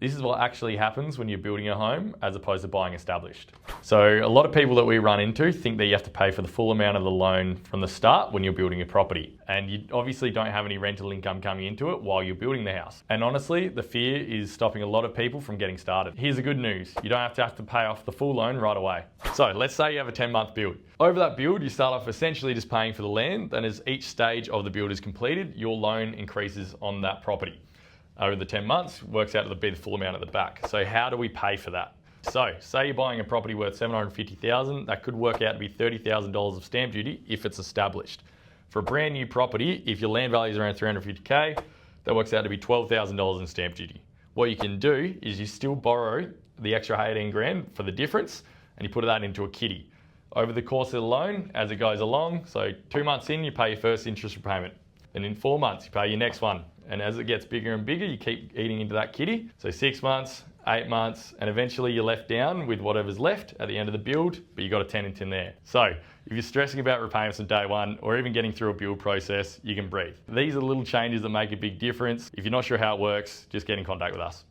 This is what actually happens when you're building a home as opposed to buying established. So a lot of people that we run into think that you have to pay for the full amount of the loan from the start when you're building a property. And you obviously don't have any rental income coming into it while you're building the house. And honestly, the fear is stopping a lot of people from getting started. Here's the good news. You don't have to pay off the full loan right away. So let's say you have a 10-month build. Over that build, you start off essentially just paying for the land. Then as each stage of the build is completed, your loan increases on that property. Over the 10 months, works out to be the full amount at the back. So how do we pay for that? So say you're buying a property worth $750,000, that could work out to be $30,000 of stamp duty if it's established. For a brand new property, if your land value is around $350K, that works out to be $12,000 in stamp duty. What you can do is you still borrow the extra 18 grand for the difference and you put that into a kitty. Over the course of the loan, as it goes along, so 2 months in, you pay your first interest repayment. Then in 4 months, you pay your next one. And as it gets bigger and bigger, you keep eating into that kitty. So 6 months, 8 months, and eventually you're left down with whatever's left at the end of the build, but you got a tenant in there. So if you're stressing about repayments on day one, or even getting through a build process, you can breathe. These are little changes that make a big difference. If you're not sure how it works, just get in contact with us.